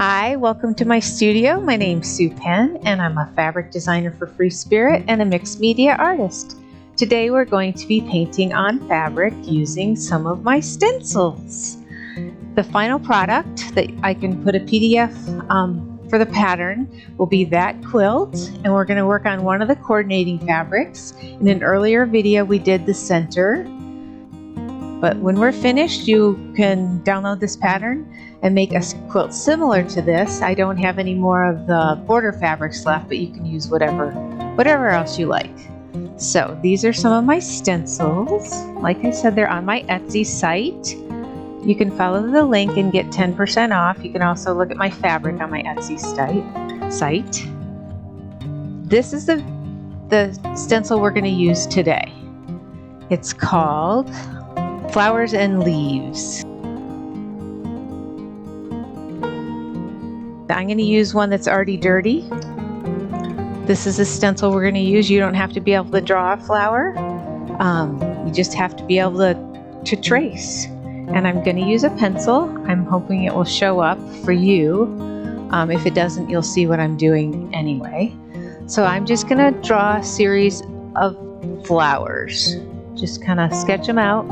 Hi, welcome to my studio. My name's Sue Penn and I'm a fabric designer for FreeSpirit and a mixed media artist. Today we're going to be painting on fabric using some of my stencils. The final product that I can put a PDF for the pattern will be that quilt, and we're going to work on one of the coordinating fabrics. In an earlier video we did the center, but when we're finished you can download this pattern and make a quilt similar to this. I don't have any more of the border fabrics left, but you can use whatever else you like. So these are some of my stencils. Like I said, they're on my Etsy site. You can follow the link and get 10% off. You can also look at my fabric on my Etsy site. This is the stencil we're going to use today. It's called Flowers and Leaves. I'm going to use one that's already dirty. This is a stencil we're going to use. You don't have to be able to draw a flower. You just have to be able to trace. And I'm going to use a pencil. I'm hoping it will show up for you. If it doesn't, you'll see what I'm doing anyway. So I'm just going to draw a series of flowers. Just kind of sketch them out.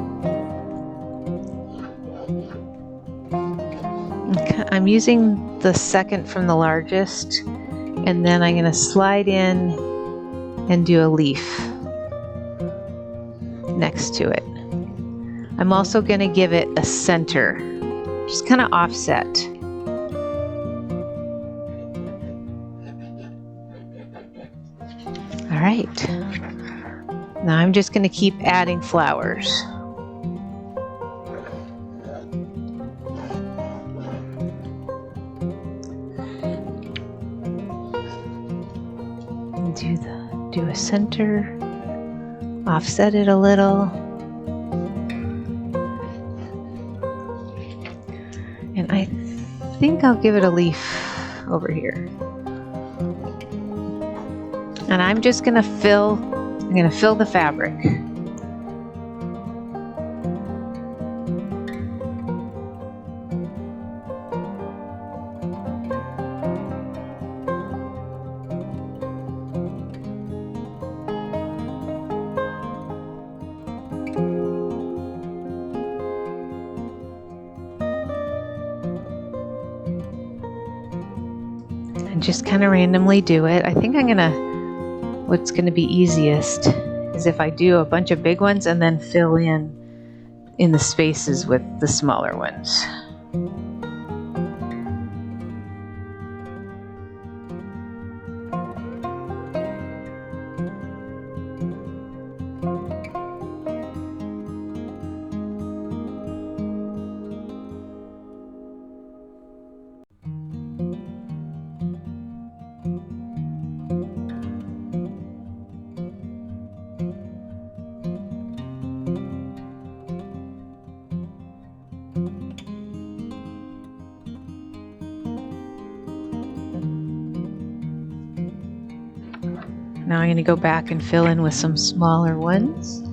I'm using the second from the largest, and then I'm going to slide in and do a leaf next to it. I'm also going to give it a center, just kind of offset. All right. Now I'm just going to keep adding flowers. Do a center, offset it a little, and I think I'll give it a leaf over here. And I'm just going to fill the fabric. And just kind of randomly do it. I think what's gonna be easiest is if I do a bunch of big ones and then fill in the spaces with the smaller ones. Now I'm going to go back and fill in with some smaller ones.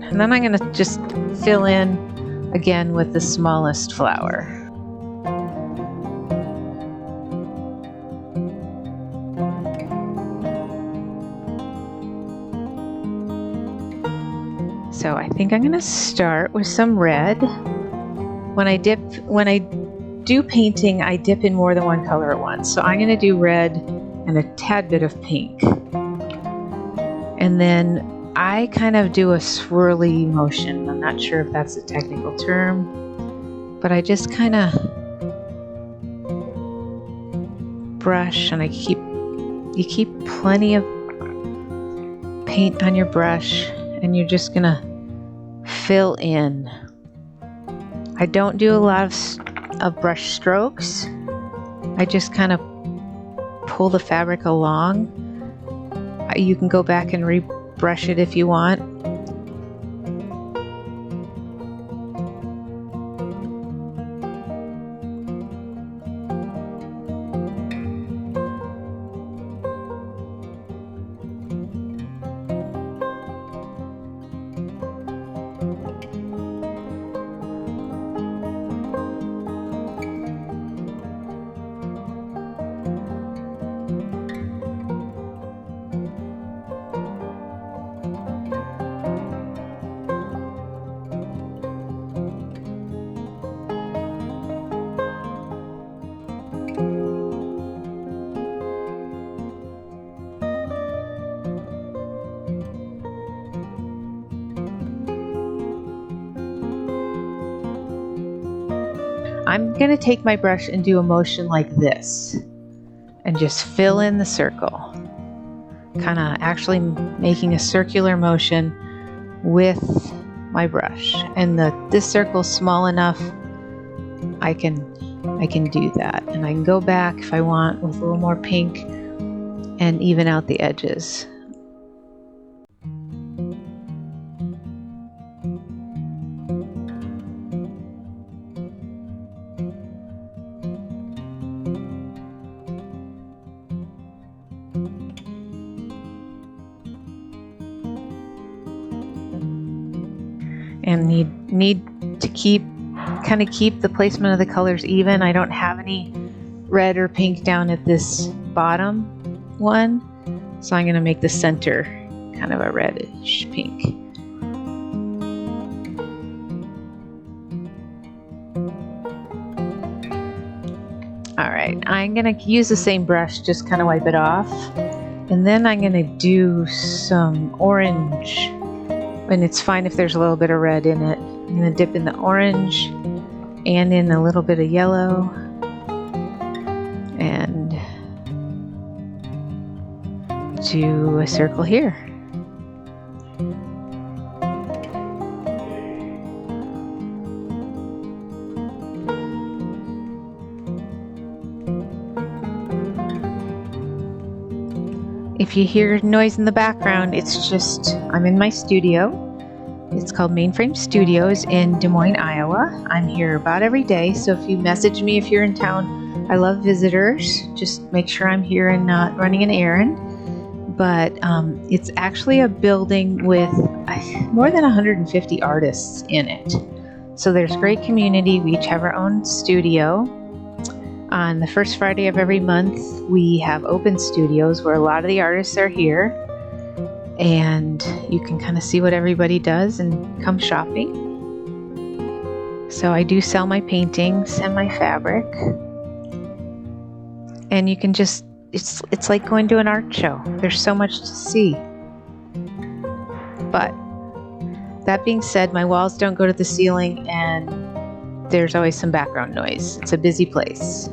And then I'm going to just fill in again with the smallest flower. So I think I'm going to start with some red. When I do painting, I dip in more than one color at once. So I'm going to do red and a tad bit of pink. And then I kind of do a swirly motion. I'm not sure if that's a technical term, but I just kind of brush, and you keep plenty of paint on your brush, and you're just gonna fill in. I don't do a lot of brush strokes. I just kind of pull the fabric along. You can go back and rebrush it if you want. I'm going to take my brush and do a motion like this and just fill in the circle, kind of actually making a circular motion with my brush. And this circle's small enough, I can do that. And I can go back if I want with a little more pink and even out the edges. And need to keep the placement of the colors even. I don't have any red or pink down at this bottom one, so I'm going to make the center kind of a reddish pink. Alright, I'm going to use the same brush, just kind of wipe it off, and then I'm going to do some orange. And it's fine if there's a little bit of red in it. I'm going to dip in the orange and in a little bit of yellow and do a circle here. If you hear noise in the background, it's just I'm in my studio. It's called Mainframe Studios in Des Moines, Iowa. I'm here about every day, so if you message me if you're in town, I love visitors. Just make sure I'm here and not running an errand. But it's actually a building with more than 150 artists in it. So there's great community. We each have our own studio. On the first Friday of every month, we have open studios where a lot of the artists are here, and you can kind of see what everybody does and come shopping. So I do sell my paintings and my fabric, and you can just, it's like going to an art show. There's so much to see. But that being said, my walls don't go to the ceiling, and there's always some background noise. It's a busy place.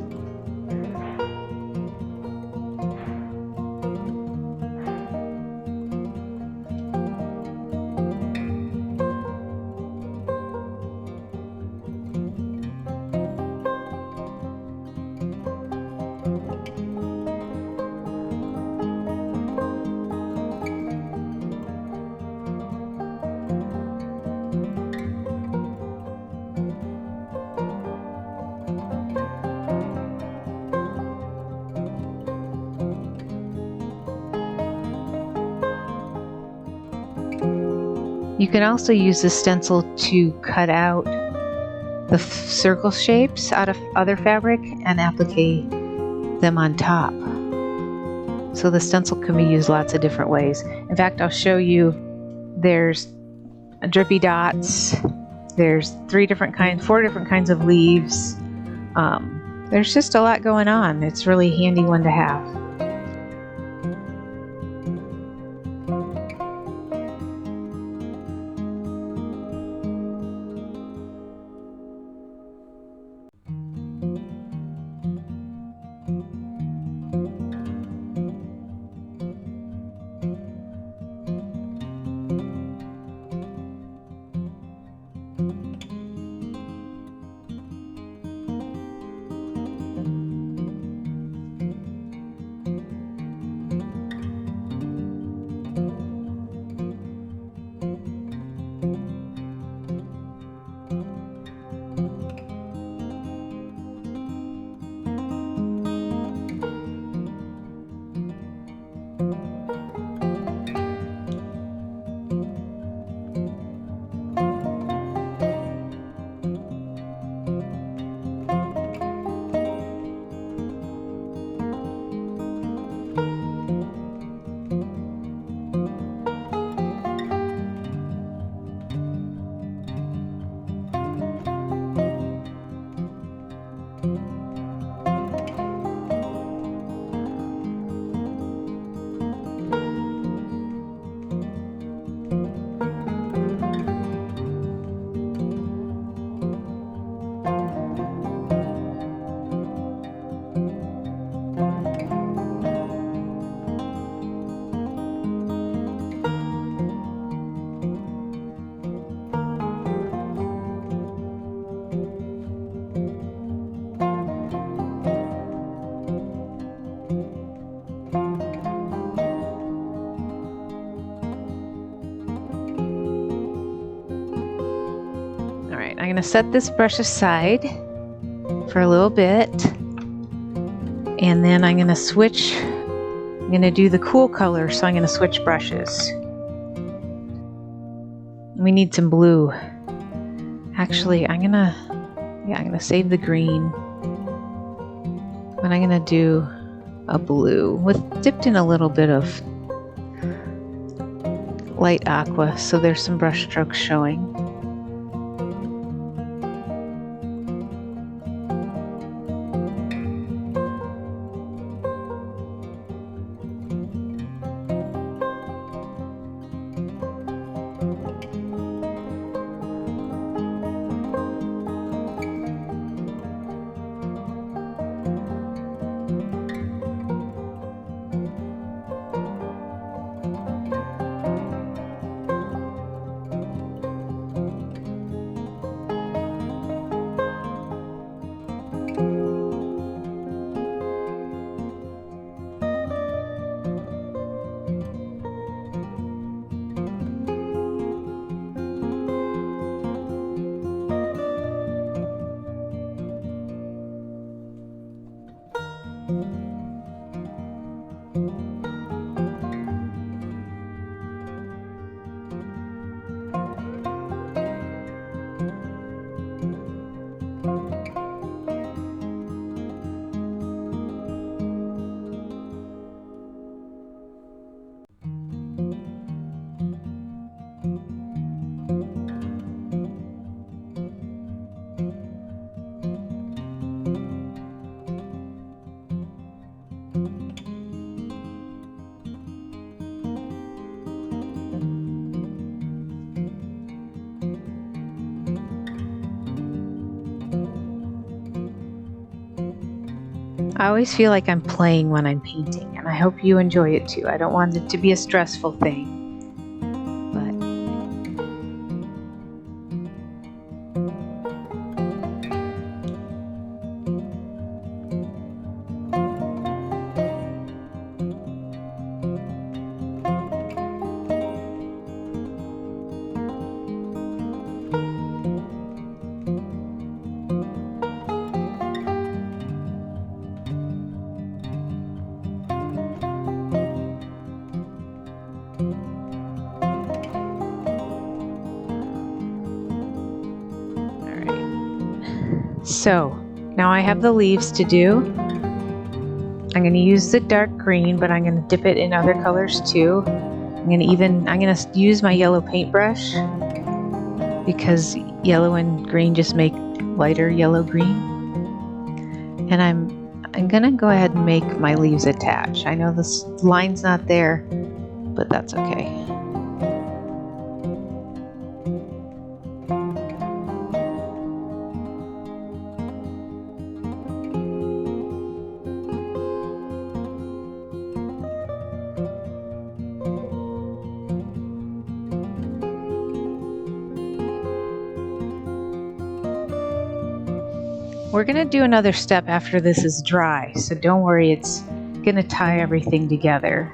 You can also use the stencil to cut out the circle shapes out of other fabric and applique them on top. So the stencil can be used lots of different ways. In fact, I'll show you. There's drippy dots. There's 4 different kinds of leaves. There's just a lot going on. It's a really handy one to have. going to set this brush aside for a little bit, and then I'm going to switch. I'm going to do the cool color, so I'm going to switch brushes. We need some blue. Actually, I'm going to save the green, but I'm going to do a blue dipped in a little bit of light aqua, so there's some brush strokes showing. I always feel like I'm playing when I'm painting, and I hope you enjoy it too. I don't want it to be a stressful thing. So now I have the leaves to do. I'm going to use the dark green, but I'm going to dip it in other colors too. I'm going to use my yellow paintbrush because yellow and green just make lighter yellow green. And I'm going to go ahead and make my leaves attach. I know this line's not there, but that's okay. We're going to do another step after this is dry, so don't worry, it's going to tie everything together.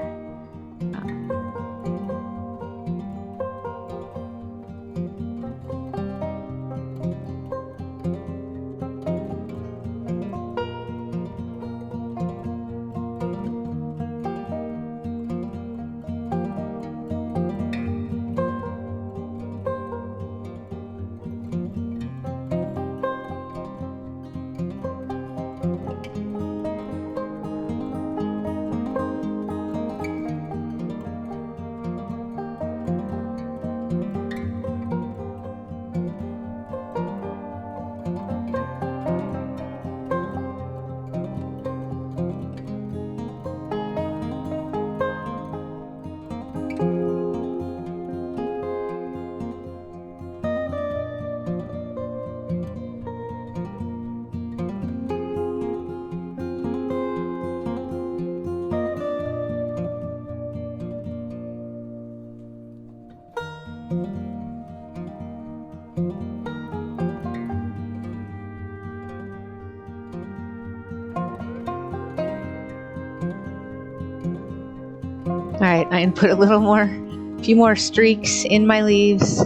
Alright, I can put a few more streaks in my leaves.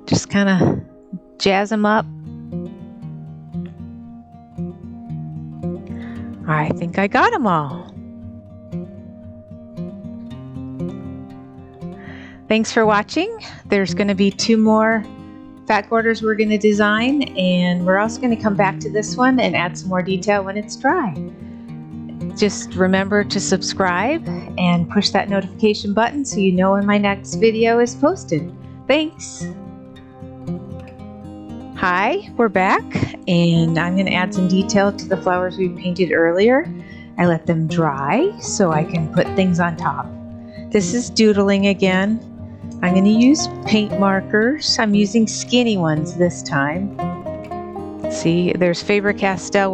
Just kind of jazz them up. I think I got them all. Thanks for watching. There's going to be 2 more fat quarters we're going to design, and we're also going to come back to this one and add some more detail when it's dry. Just remember to subscribe and push that notification button so you know when my next video is posted. Thanks. Hi, we're back, and I'm going to add some detail to the flowers we painted earlier. I let them dry so I can put things on top. This is doodling again. I'm going to use paint markers. I'm using skinny ones this time. See, there's Faber-Castell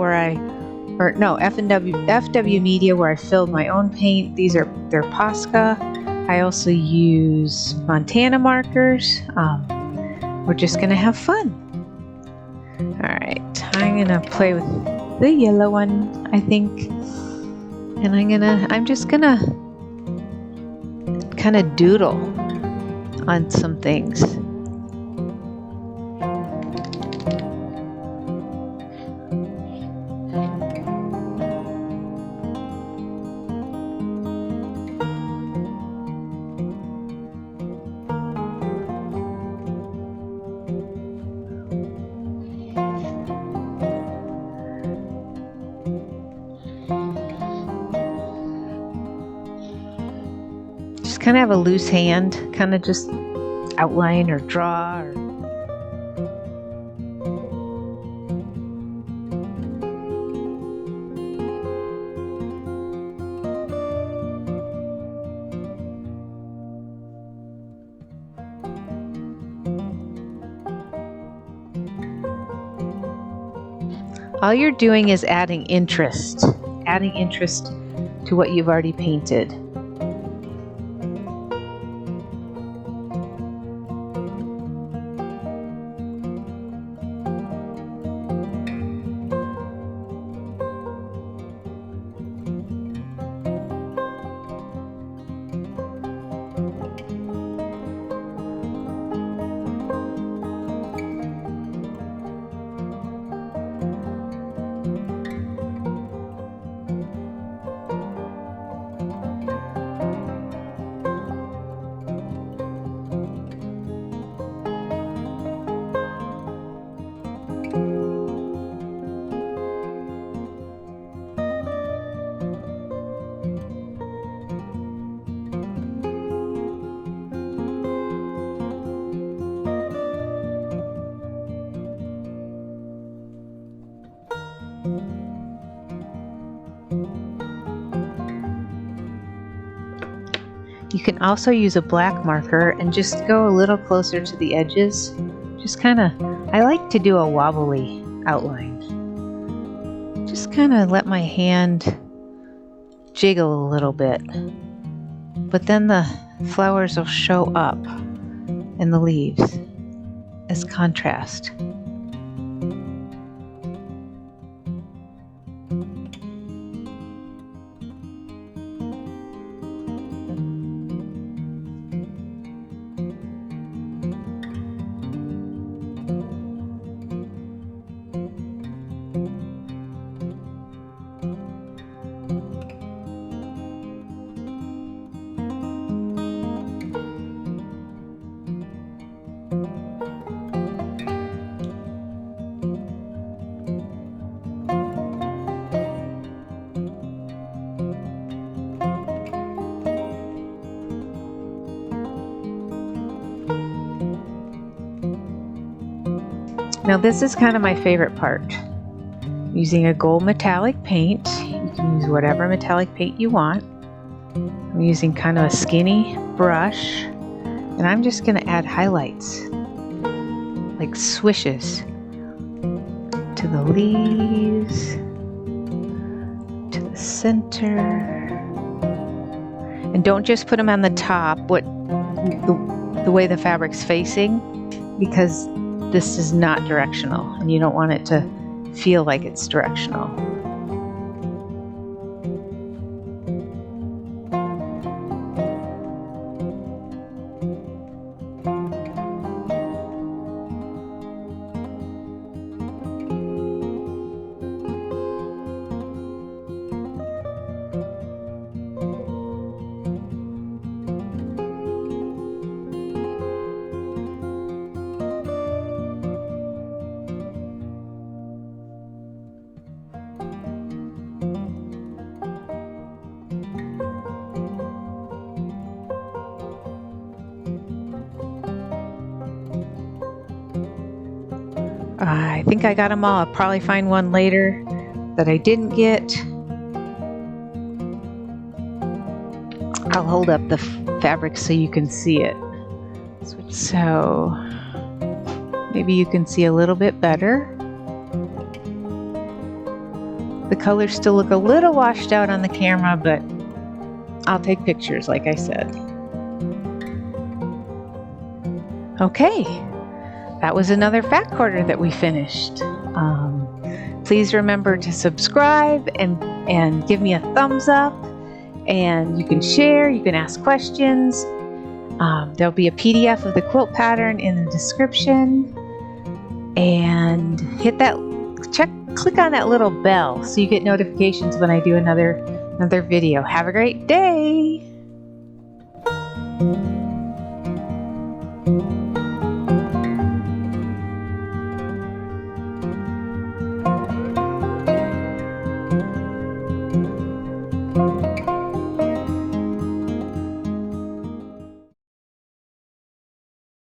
FW Media where I filled my own paint. They're Posca. I also use Montana markers. We're just going to have fun. Alright, I'm gonna play with the yellow one, I think. And I'm just gonna kind of doodle on some things. Kind of have a loose hand, kind of just outline or draw. All you're doing is adding interest to what you've already painted. You can also use a black marker and just go a little closer to the edges. Just kind of, I like to do a wobbly outline. Just kind of let my hand jiggle a little bit. But then the flowers will show up in the leaves as contrast. Now this is kind of my favorite part. Using a gold metallic paint, you can use whatever metallic paint you want. I'm using kind of a skinny brush, and I'm just going to add highlights, like swishes, to the leaves, to the center. And don't just put them on the top, the way the fabric's facing, because this is not directional, and you don't want it to feel like it's directional. I think I got them all. I'll probably find one later that I didn't get. I'll hold up the fabric so you can see it. So maybe you can see a little bit better. The colors still look a little washed out on the camera, but I'll take pictures like I said. Okay, that was another fat quarter that we finished. Please remember to subscribe and give me a thumbs up, and you can share, you can ask questions. There'll be a PDF of the quilt pattern in the description, and click on that little bell so you get notifications when I do another video. Have a great day.